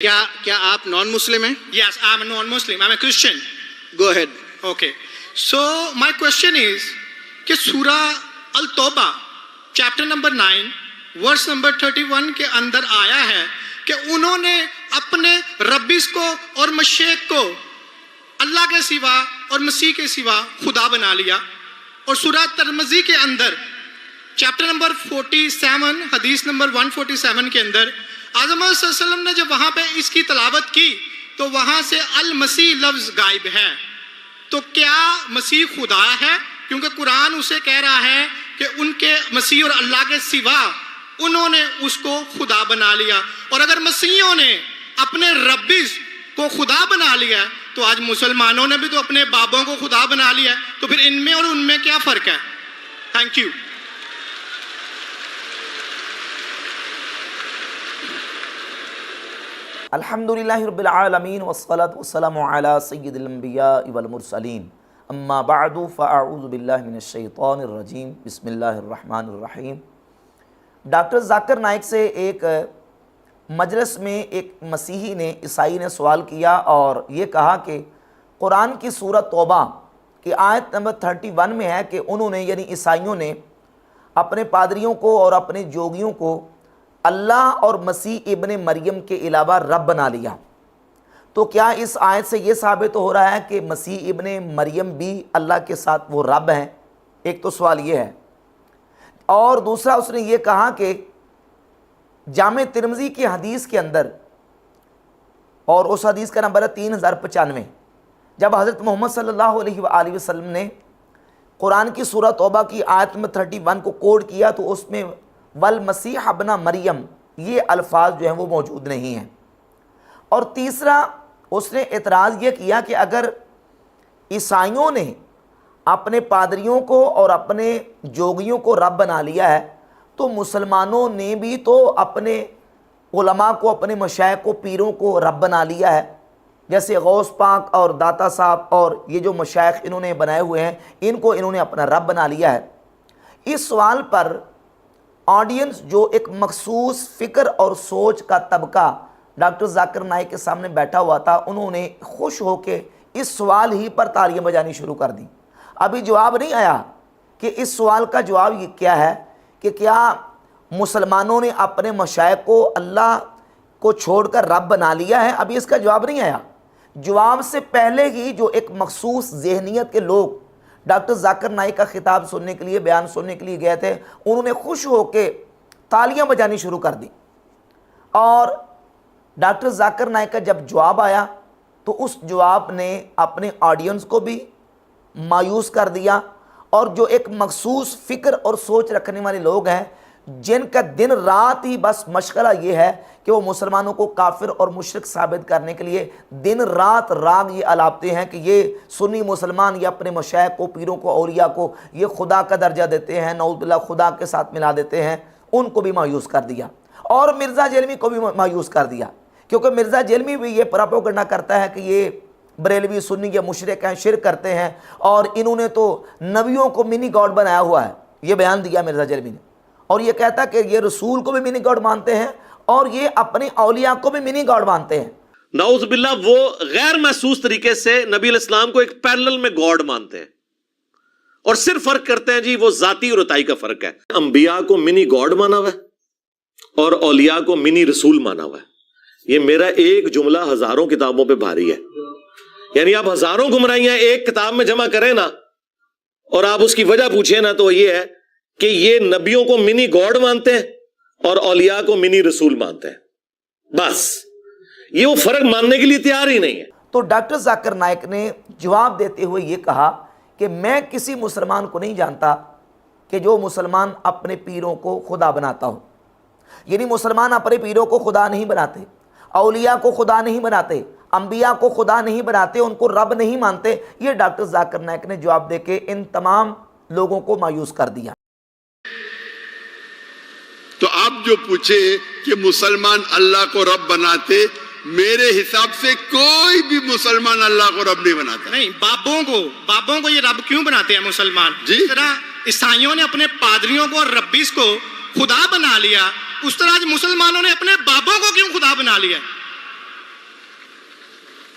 کیا آپ نان مسلم ہیں؟ Yes, I'm a non-Muslim. I'm a Christian. Go ahead. Okay. So my question is کہ سورہ التوبہ چیپٹر نمبر 9 ورس نمبر 31 کے اندر آیا ہے کہ انہوں نے اپنے ربیس کو اور مشیخ کو اللہ کے سوا اور مسیح کے سوا خدا بنا لیا. اور سورہ ترمذی کے اندر چیپٹر نمبر 47 حدیث نمبر 147 کے اندر اعظم صلی اللہ علیہ وسلم نے جب وہاں پہ اس کی تلاوت کی تو وہاں سے المسیح لفظ غائب ہے. تو کیا مسیح خدا ہے؟ کیونکہ قرآن اسے کہہ رہا ہے کہ ان کے مسیح اور اللہ کے سوا انہوں نے اس کو خدا بنا لیا. اور اگر مسیحوں نے اپنے ربیس کو خدا بنا لیا تو آج مسلمانوں نے بھی تو اپنے بابوں کو خدا بنا لیا ہے. تو پھر ان میں اور ان میں کیا فرق ہے؟ Thank you. الحمدللہ رب العالمین والصلاة والسلام علی سید الانبیاء والمرسلین اما بعد فاعوذ باللہ من الشیطان الرجیم بسم اللہ الرحمن الرحیم. ڈاکٹر ذاکر نائک سے ایک مجلس میں ایک مسیحی نے عیسائی نے سوال کیا اور یہ کہا کہ قرآن کی سورہ توبہ کی آیت نمبر 31 میں ہے کہ انہوں نے یعنی عیسائیوں نے اپنے پادریوں کو اور اپنے جوگیوں کو اللہ اور مسیح ابن مریم کے علاوہ رب بنا لیا. تو کیا اس آیت سے یہ ثابت ہو رہا ہے کہ مسیح ابن مریم بھی اللہ کے ساتھ وہ رب ہیں؟ ایک تو سوال یہ ہے. اور دوسرا اس نے یہ کہا کہ جامع ترمذی کی حدیث کے اندر اور اس حدیث کا نمبر ہے 3095 جب حضرت محمد صلی اللہ علیہ وآلہ وسلم نے قرآن کی سورہ توبہ کی آیت نمبر 31 کو کوڈ کیا تو اس میں والمسیح ابن مریم یہ الفاظ جو ہیں وہ موجود نہیں ہیں. اور تیسرا اس نے اعتراض یہ کیا کہ اگر عیسائیوں نے اپنے پادریوں کو اور اپنے جوگیوں کو رب بنا لیا ہے تو مسلمانوں نے بھی تو اپنے علماء کو اپنے مشائخ کو پیروں کو رب بنا لیا ہے. جیسے غوث پاک اور داتا صاحب اور یہ جو مشائخ انہوں نے بنائے ہوئے ہیں ان کو انہوں نے اپنا رب بنا لیا ہے. اس سوال پر آڈینس جو ایک مخصوص فکر اور سوچ کا طبقہ ڈاکٹر ذاکر نائک کے سامنے بیٹھا ہوا تھا انہوں نے خوش ہو کے اس سوال ہی پر تالیاں بجانی شروع کر دی. ابھی جواب نہیں آیا کہ اس سوال کا جواب یہ کیا ہے کہ کیا مسلمانوں نے اپنے مشائخ کو اللہ کو چھوڑ کر رب بنا لیا ہے؟ ابھی اس کا جواب نہیں آیا. جواب سے پہلے ہی جو ایک مخصوص ذہنیت کے لوگ ڈاکٹر ذاکر نائک کا خطاب سننے کے لیے بیان سننے کے لیے گئے تھے انہوں نے خوش ہو کے تالیاں بجانی شروع کر دی. اور ڈاکٹر ذاکر نائک کا جب جواب آیا تو اس جواب نے اپنے آڈینس کو بھی مایوس کر دیا. اور جو ایک مخصوص فکر اور سوچ رکھنے والے لوگ ہیں جن کا دن رات ہی بس مشغلہ یہ ہے کہ وہ مسلمانوں کو کافر اور مشرک ثابت کرنے کے لیے دن رات راگ یہ الاپتے ہیں کہ یہ سنی مسلمان یا اپنے مشائخ کو پیروں کو اولیاء کو یہ خدا کا درجہ دیتے ہیں، نعوذ باللہ خدا کے ساتھ ملا دیتے ہیں، ان کو بھی مایوس کر دیا. اور مرزا جیلمی کو بھی مایوس کر دیا کیونکہ مرزا جیلمی بھی یہ پراپوگنڈا کرتا ہے کہ یہ بریلوی سنی یا مشرک ہیں، شرک کرتے ہیں اور انہوں نے تو نبیوں کو منی گاڈ بنایا ہوا ہے. یہ بیان دیا مرزا جیلمی نے اور یہ کہتا کہ یہ رسول کو بھی منی گاڈ مانتے ہیں اور یہ اپنے اولیاء کو بھی منی گاڈ مانتے ہیں. نعوذ باللہ وہ غیر محسوس طریقے سے نبی علیہ السلام کو ایک پیرلل میں گاڈ مانتے ہیں اور صرف فرق کرتے ہیں جی وہ ذاتی اور عطائی کا فرق ہے. انبیاء کو منی گاڈ مانا ہوا ہے اور اولیاء کو منی رسول مانا ہوا ہے. یہ میرا ایک جملہ ہزاروں کتابوں پہ بھاری ہے. یعنی آپ ہزاروں گمراہیاں ایک کتاب میں جمع کریں نا اور آپ اس کی وجہ پوچھیں نا تو یہ ہے کہ یہ نبیوں کو منی گاڈ مانتے ہیں اور اولیاء کو منی رسول مانتے ہیں. بس یہ وہ فرق ماننے کے لیے تیار ہی نہیں ہے. تو ڈاکٹر ذاکر نائک نے جواب دیتے ہوئے یہ کہا کہ میں کسی مسلمان کو نہیں جانتا کہ جو مسلمان اپنے پیروں کو خدا بناتا ہو. یعنی مسلمان اپنے پیروں کو خدا نہیں بناتے، اولیاء کو خدا نہیں بناتے، انبیاء کو خدا نہیں بناتے، ان کو رب نہیں مانتے. یہ ڈاکٹر ذاکر نائک نے جواب دے کے ان تمام لوگوں کو مایوس کر دیا. تو آپ جو پوچھے کہ مسلمان اللہ کو رب بناتے، میرے حساب سے کوئی بھی مسلمان اللہ کو رب نہیں بناتا. نہیں، بابوں کو یہ رب کیوں بناتے ہیں مسلمان؟ جی؟ جس طرح عیسائیوں نے اپنے پادریوں کو اور ربیس کو خدا بنا لیا اس طرح آج مسلمانوں نے اپنے بابوں کو کیوں خدا بنا لیا؟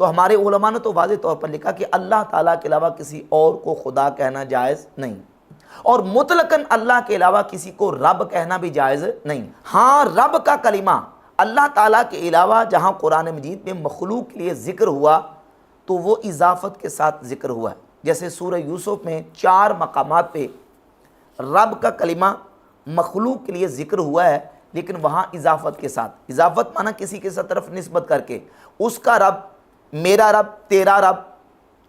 تو ہمارے علماء نے تو واضح طور پر لکھا کہ اللہ تعالیٰ کے علاوہ کسی اور کو خدا کہنا جائز نہیں، اور مطلقاً اللہ کے علاوہ کسی کو رب کہنا بھی جائز نہیں۔ ہاں رب کا کلمہ اللہ تعالیٰ کے علاوہ جہاں قرآن مجید میں مخلوق کے لیے ذکر ہوا تو وہ اضافت کے ساتھ ذکر ہوا ہے، جیسے سورہ یوسف میں 4 مقامات پہ رب کا کلمہ مخلوق کے لیے ذکر ہوا ہے، لیکن وہاں اضافت کے ساتھ۔ اضافت معنی کسی کے طرف نسبت کر کے، اس کا رب، میرا رب، تیرا رب،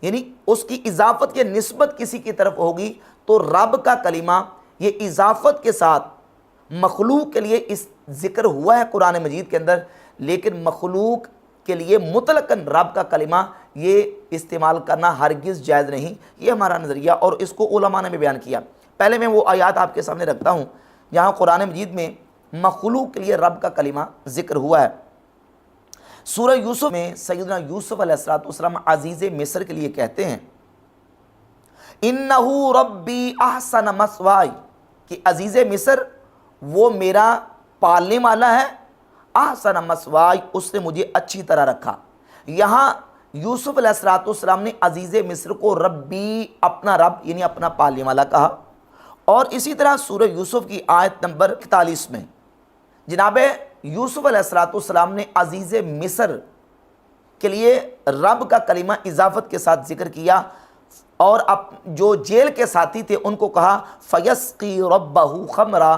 یعنی اس کی اضافت کی نسبت کسی کی طرف ہوگی تو رب کا کلمہ یہ اضافت کے ساتھ مخلوق کے لیے اس ذکر ہوا ہے قرآن مجید کے اندر، لیکن مخلوق کے لیے مطلقاً رب کا کلمہ یہ استعمال کرنا ہرگز جائز نہیں۔ یہ ہمارا نظریہ، اور اس کو علماء نے بھی بیان کیا۔ پہلے میں وہ آیات آپ کے سامنے رکھتا ہوں جہاں قرآن مجید میں مخلوق کے لیے رب کا کلمہ ذکر ہوا ہے۔ سورہ یوسف میں سیدنا یوسف علیہ السلام عزیز مصر کے لیے کہتے ہیں اِنَّهُ رَبِّي أَحْسَنَ مَثْوَایَ، کہ عزیز مصر وہ میرا پالنے والا ہے، احسن مثوای، اس نے مجھے اچھی طرح رکھا۔ یہاں یوسف علیہ السلام نے عزیز مصر کو ربی، اپنا رب یعنی اپنا پالنے والا کہا، اور اسی طرح سورہ یوسف کی آیت نمبر 41 میں جناب یوسف علیہ السلام نے عزیز مصر کے لیے رب کا کلمہ اضافت کے ساتھ ذکر کیا، اور جو جیل کے ساتھی تھے ان کو کہا فَيَسْقِي رَبَّهُ خَمْرًا،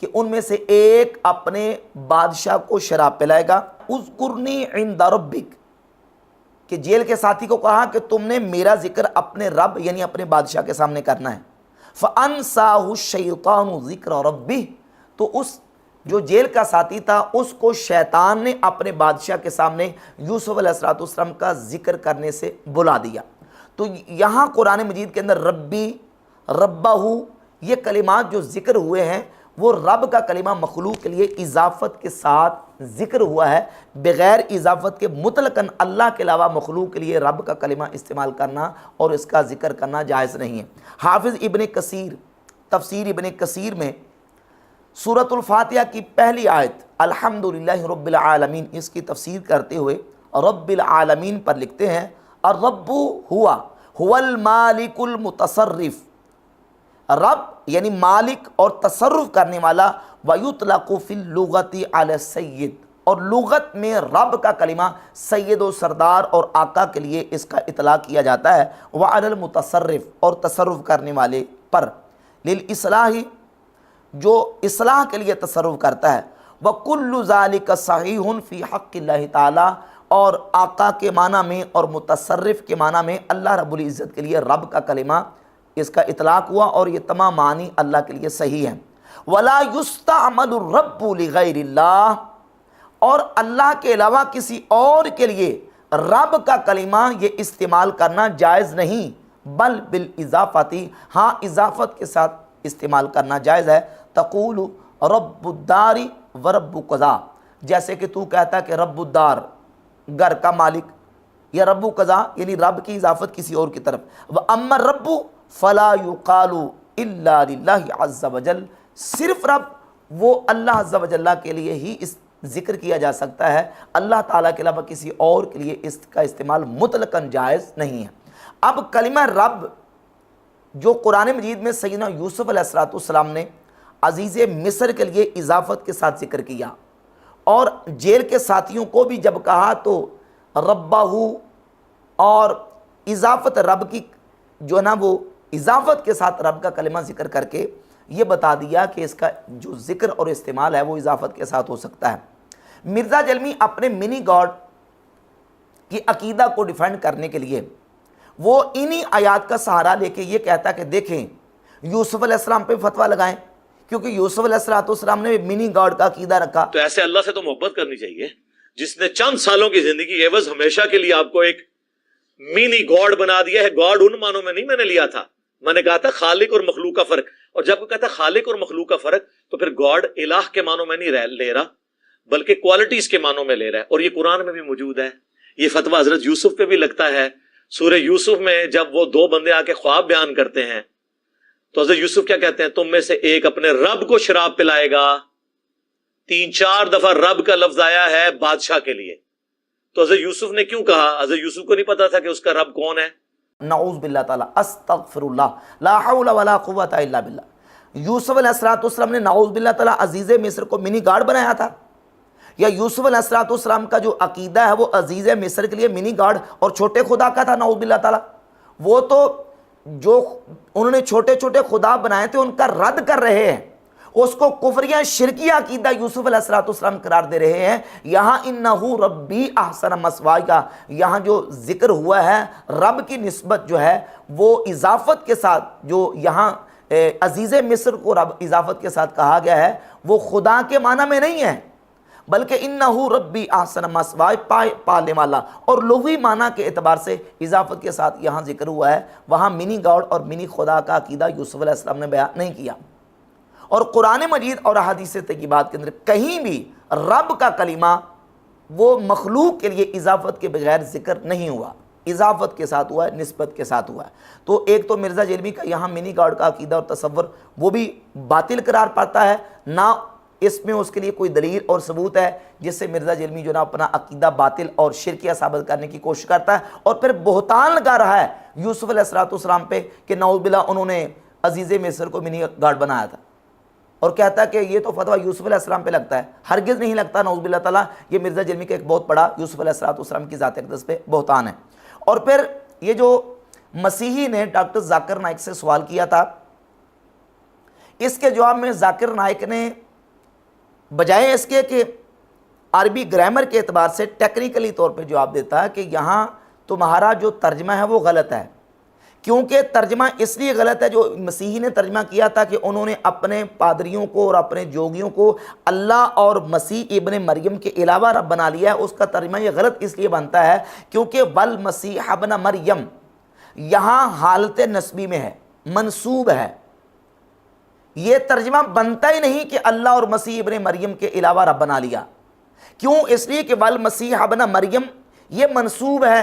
کہ ان میں سے ایک اپنے بادشاہ کو شراب پلائے گا۔ اذکرنی عند ربک، کہ جیل کے ساتھی کو کہا کہ تم نے میرا ذکر اپنے رب یعنی اپنے بادشاہ کے سامنے کرنا ہے۔ فَأَنْسَاهُ الشَّيْطَانُ ذِكْرَ رَبِّهِ، تو اس جو جیل کا ساتھی تھا اس کو شیطان نے اپنے بادشاہ کے سامنے یوسف علیہ السلام کا ذکر کرنے سے بلا دیا۔ تو یہاں قرآن مجید کے اندر ربی، ربہ، یہ کلمات جو ذکر ہوئے ہیں وہ رب کا کلمہ مخلوق کے لیے اضافت کے ساتھ ذکر ہوا ہے، بغیر اضافت کے مطلقاً اللہ کے علاوہ مخلوق کے لیے رب کا کلمہ استعمال کرنا اور اس کا ذکر کرنا جائز نہیں ہے۔ حافظ ابن کثیر تفسیر ابن کثیر میں سورۃ الفاتحہ کی پہلی آیت الحمدللہ رب العالمین، اس کی تفسیر کرتے ہوئے رب العالمین پر لکھتے ہیں الرب هو المالک المتصرف، رب یعنی مالک اور تصرف کرنے والا، وَيُطْلَقُ فِي اللُّغَةِ عَلَى السَّيِّد، اور لغت میں رب کا کلمہ سید و سردار اور آقا کے لیے اس کا اطلاق کیا جاتا ہے، وَعَلَى الْمُتَصَرِّف، اور تصرف کرنے والے پر، لِلْإِصْلَاحِ، جو اصلاح کے لیے تصرف کرتا ہے، وَكُلُّ ذَلِكَ صَحِيحٌ فِي حَقِّ اللَّهِ تعالیٰ، اور آقا کے معنی میں اور متصرف کے معنی میں اللہ رب العزت کے لیے رب کا کلمہ اس کا اطلاق ہوا، اور یہ تمام معنی اللہ کے لیے صحیح ہیں۔ وَلَا يُسْتَعْمَلُ الرَّبُّ لِغَيْرِ اللَّهِ، اور اللہ کے علاوہ کسی اور کے لیے رب کا کلمہ یہ استعمال کرنا جائز نہیں، بل بالاضافتی، ہاں اضافت کے ساتھ استعمال کرنا جائز ہے۔ تقول رب الدار و رب قضا، جیسے کہ تو کہتا ہے کہ رب الدار گھر کا مالک، یا رب قضا یعنی رب کی اضافت کسی اور کی طرف۔ وَأَمَّا الرَّبُّ فَلَا يُقَالُ إِلَّا لِلَّهِ عَزَّ وَجَلَّ، صرف رب وہ اللہ عز و جل کے لیے ہی اس ذکر کیا جا سکتا ہے، اللہ تعالیٰ کے علاوہ کسی اور کے لیے اس کا استعمال مطلقاً جائز نہیں ہے۔ اب کلمہ رب جو قرآن مجید میں سیدنا یوسف علیہ السلام نے عزیز مصر کے لیے اضافت کے ساتھ ذکر کیا، اور جیل کے ساتھیوں کو بھی جب کہا تو ربہ، اور اضافت رب کی جو ہے نا وہ اضافت کے ساتھ رب کا کلمہ ذکر کر کے یہ بتا دیا کہ اس کا جو ذکر اور استعمال ہے وہ اضافت کے ساتھ ہو سکتا ہے۔ مرزا جلمی اپنے منی گاڈ کی عقیدہ کو ڈیفینڈ کرنے کے لیے وہ انہی آیات کا سہارا لے کے یہ کہتا کہ دیکھیں یوسف علیہ السلام پہ فتویٰ لگائیں، کیونکہ یوسف علیہ السلام نے منی گاڈ کا عقیدہ رکھا۔ تو ایسے اللہ سے تو محبت کرنی چاہیے جس نے چند سالوں کی زندگی کے عوض ہمیشہ کے لیے آپ کو ایک منی گاڈ بنا دیا ہے۔ گاڈ ان معنوں میں نہیں میں نے لیا تھا، میں نے کہا تھا خالق اور مخلوق کا فرق، اور جب وہ کہتا ہے خالق اور مخلوق کا فرق تو پھر گاڈ الہ کے معنوں میں نہیں لے رہا بلکہ کوالٹیز کے معنوں میں لے رہا ہے، اور یہ قرآن میں بھی موجود ہے۔ یہ فتویٰ حضرت یوسف پہ بھی لگتا ہے۔ سورہ یوسف میں جب وہ دو بندے آ کے خواب بیان کرتے ہیں تو حضرت یوسف کیا کہتے ہیں؟ تم میں سے ایک اپنے رب کو شراب پلائے گا۔ 3-4 دفعہ رب کا لفظ آیا ہے بادشاہ کے لیے، تو حضرت یوسف نے کیوں کہا؟ حضرت یوسف کو نہیں پتا تھا کہ اس کا رب کون ہے؟ نعوذ باللہ تعالیٰ، استغفر اللہ، لا حول ولا قوت الا باللہ۔ یوسف علیہ السلام نے نعوذ باللہ تعالیٰ عزیز مصر کو منی گاڈ بنایا تھا؟ یا یوسف علیہ السلام کا جو عقیدہ ہے وہ عزیز مصر کے لیے منی گاڈ اور چھوٹے خدا کا تھا؟ نعوذ باللہ تعالیٰ، وہ تو جو انہوں نے چھوٹے چھوٹے خدا بنائے تھے ان کا رد کر رہے ہیں، اس کو کفریہ شرکیہ عقیدہ یوسف علیہ السلام قرار دے رہے ہیں۔ یہاں انہو ربی احسن مثوایا، یہاں جو ذکر ہوا ہے رب کی نسبت جو ہے وہ اضافت کے ساتھ، جو یہاں عزیز مصر کو رب اضافت کے ساتھ کہا گیا ہے وہ خدا کے معنی میں نہیں ہے، بلکہ انہو ربی احسن مثوایا، پالنے والا، اور لغوی معنی کے اعتبار سے اضافت کے ساتھ یہاں ذکر ہوا ہے۔ وہاں منی گاڈ اور منی خدا کا عقیدہ یوسف علیہ السلام نے بیان نہیں کیا۔ اور قرآن مجید اور احادیث طیبات کے اندر کہیں بھی رب کا کلمہ وہ مخلوق کے لیے اضافت کے بغیر ذکر نہیں ہوا، اضافت کے ساتھ ہوا ہے، نسبت کے ساتھ ہوا ہے۔ تو ایک تو مرزا جیلمی کا یہاں منی گاڈ کا عقیدہ اور تصور وہ بھی باطل قرار پاتا ہے، نہ اس میں اس کے لیے کوئی دلیل اور ثبوت ہے جس سے مرزا جیلمی جو نا اپنا عقیدہ باطل اور شرکیہ ثابت کرنے کی کوشش کرتا ہے، اور پھر بہتان لگا رہا ہے یوسف علیہ السلام پہ کہ نعوذ باللہ انہوں نے عزیز مصر کو منی گاڈ بنایا تھا، اور کہتا ہے کہ یہ تو فتویٰ یوسف علیہ السلام پہ لگتا ہے۔ ہرگز نہیں لگتا، نعوذ باللہ تعالیٰ۔ یہ مرزا جیلمی کا ایک بہت بڑا یوسف علیہ السلام کی ذات اقدس پہ بہتان ہے۔ اور پھر یہ جو مسیحی نے ڈاکٹر ذاکر نائک سے سوال کیا تھا، اس کے جواب میں ذاکر نائک نے بجائے اس کے کہ عربی گرامر کے اعتبار سے ٹیکنیکلی طور پہ جواب دیتا ہے کہ یہاں تمہارا جو ترجمہ ہے وہ غلط ہے، کیونکہ ترجمہ اس لیے غلط ہے، جو مسیحی نے ترجمہ کیا تھا کہ انہوں نے اپنے پادریوں کو اور اپنے جوگیوں کو اللہ اور مسیح ابن مریم کے علاوہ رب بنا لیا ہے، اس کا ترجمہ یہ غلط اس لیے بنتا ہے کیونکہ والمسیح ابن مریم یہاں حالت نسبی میں ہے، منصوب ہے۔ یہ ترجمہ بنتا ہی نہیں کہ اللہ اور مسیح ابن مریم کے علاوہ رب بنا لیا۔ کیوں؟ اس لیے کہ والمسیح ابن مریم یہ منصوب ہے،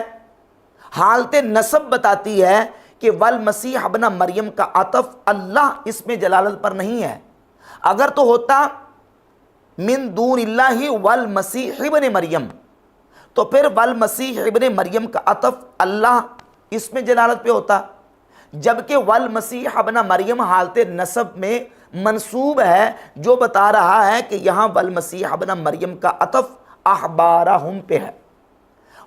حالت نسب بتاتی ہے کہ والمسیح ابن مریم کا عطف اللہ اس میں جلالت پر نہیں ہے۔ اگر تو ہوتا من دون اللہ والمسیح ابن مریم تو پھر والمسیح ابن مریم کا عطف اللہ اس میں جلالت پہ ہوتا، جبکہ والمسیح ابن مریم حالت نسب میں منصوب ہے، جو بتا رہا ہے کہ یہاں والمسیح ابن مریم کا عطف احبارہم پہ ہے۔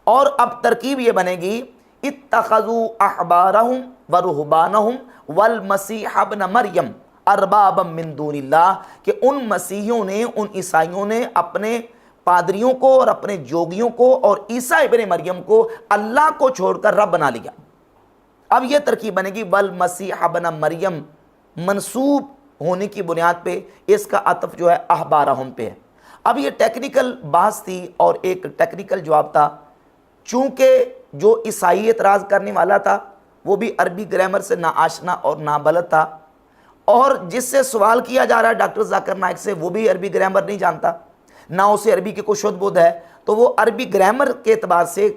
اور اب ترکیب یہ بنے گی اتخذوا احبارہم ورہبانہم والمسیح ابن مریم اربابا من دون اللہ، کہ ان مسیحیوں نے، ان عیسائیوں نے اپنے پادریوں کو اور اپنے جوگیوں کو اور عیسیٰ ابن مریم کو اللہ کو چھوڑ کر رب بنا لیا۔ اب یہ ترکیب بنے گی والمسیح ابن مریم منصوب ہونے کی بنیاد پہ اس کا عطف جو ہے احبارہم پہ ہے۔ اب یہ ٹیکنیکل بحث تھی اور ایک ٹیکنیکل جواب تھا، چونکہ جو عیسائی اعتراض کرنے والا تھا وہ بھی عربی گرامر سے ناآشنا اور نابلد تھا، اور جس سے سوال کیا جا رہا ہے ڈاکٹر ذاکر نائک سے وہ بھی عربی گرامر نہیں جانتا، نہ اسے عربی کی کوئی شدھ بودھ ہے، تو وہ عربی گرامر کے اعتبار سے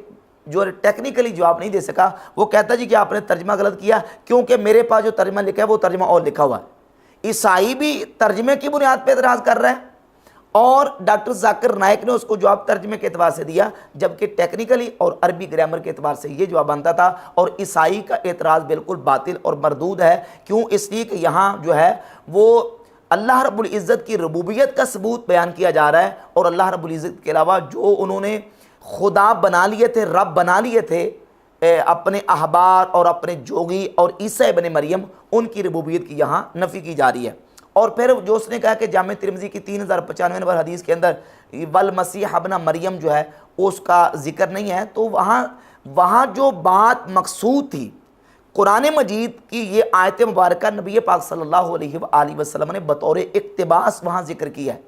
جو ٹیکنیکلی جواب نہیں دے سکا۔ وہ کہتا جی کہ آپ نے ترجمہ غلط کیا، کیونکہ میرے پاس جو ترجمہ لکھا ہے وہ ترجمہ اور لکھا ہوا ہے۔ عیسائی بھی ترجمے کی بنیاد پہ اعتراض کر رہا ہے، اور ڈاکٹر ذاکر نائک نے اس کو جواب ترجمے کے اعتبار سے دیا، جبکہ ٹیکنیکلی اور عربی گرامر کے اعتبار سے یہ جواب بنتا تھا، اور عیسائی کا اعتراض بالکل باطل اور مردود ہے۔ کیوں؟ اس لیے کہ یہاں جو ہے وہ اللہ رب العزت کی ربوبیت کا ثبوت بیان کیا جا رہا ہے، اور اللہ رب العزت کے علاوہ جو انہوں نے خدا بنا لیے تھے، رب بنا لیے تھے، اپنے احبار اور اپنے جوگی اور عیسیٰ ابن مریم، ان کی ربوبیت کی یہاں نفی کی جا رہی ہے۔ اور پھر جو اس نے کہا کہ جامع ترمذی کی 3095 نمبر حدیث کے اندر والمسیح ابن مریم جو ہے اس کا ذکر نہیں ہے، تو وہاں جو بات مقصود تھی قرآن مجید کی یہ آیت مبارکہ نبی پاک صلی اللہ علیہ وآلہ وسلم نے بطور اقتباس وہاں ذکر کیا ہے،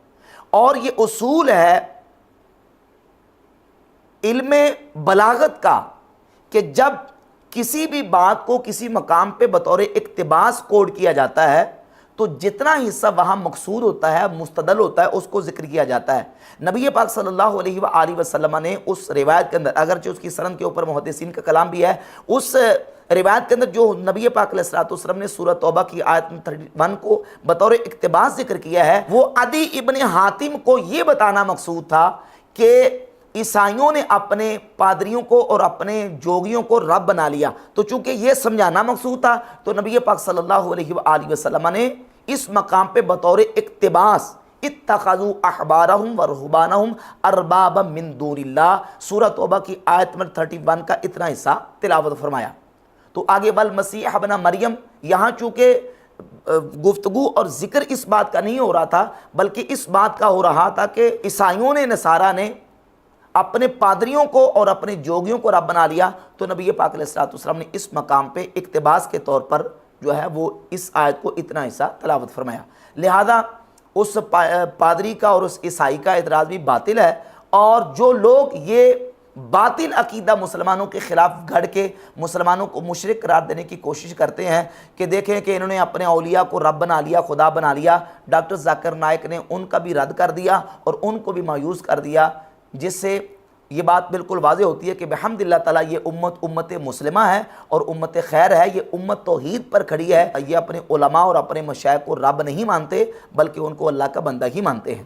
اور یہ اصول ہے علم بلاغت کا کہ جب کسی بھی بات کو کسی مقام پہ بطور اقتباس کوڈ کیا جاتا ہے تو جتنا حصہ وہاں مقصود ہوتا ہے، مستدل ہوتا ہے، اس کو ذکر کیا جاتا ہے۔ نبی پاک صلی اللہ علیہ وآلہ وسلم نے اس روایت کے اندر، اگرچہ اس کی سند کے اوپر محدثین کا کلام بھی ہے، اس روایت کے اندر جو نبی پاک علیہ الصلوۃ والسلام نے سورہ توبہ کی آیت 31 کو بطور اقتباس ذکر کیا ہے، وہ عدی ابن حاتم کو یہ بتانا مقصود تھا کہ عیسائیوں نے اپنے پادریوں کو اور اپنے جوگیوں کو رب بنا لیا، تو چونکہ یہ سمجھانا مقصود تھا تو نبی پاک صلی اللہ علیہ وآلہ وسلم نے اس مقام پہ بطور اقتباس اتخذوا احبارہم ورہبانہم اربابا من دون اللہ سورہ توبہ کی آیت نمبر 31 کا اتنا حصہ تلاوت فرمایا۔ تو آگے والمسیح ابن مریم، یہاں چونکہ گفتگو اور ذکر اس بات کا نہیں ہو رہا تھا بلکہ اس بات کا ہو رہا تھا کہ عیسائیوں نے، نصارہ نے اپنے پادریوں کو اور اپنے جوگیوں کو رب بنا لیا، تو نبی پاک علیہ الصلوۃ والسلام نے اس مقام پہ اقتباس کے طور پر جو ہے وہ اس آیت کو اتنا حصہ تلاوت فرمایا۔ لہذا اس پادری کا اور اس عیسائی کا اعتراض بھی باطل ہے، اور جو لوگ یہ باطل عقیدہ مسلمانوں کے خلاف گھڑ کے مسلمانوں کو مشرک قرار دینے کی کوشش کرتے ہیں کہ دیکھیں کہ انہوں نے اپنے اولیاء کو رب بنا لیا، خدا بنا لیا، ڈاکٹر ذاکر نائک نے ان کا بھی رد کر دیا اور ان کو بھی مایوس کر دیا، جس سے یہ بات بالکل واضح ہوتی ہے کہ بحمد اللہ تعالیٰ یہ امت مسلمہ ہے اور امت خیر ہے، یہ امت توحید پر کھڑی ہے، یہ اپنے علماء اور اپنے مشائخ کو رب نہیں مانتے بلکہ ان کو اللہ کا بندہ ہی مانتے ہیں۔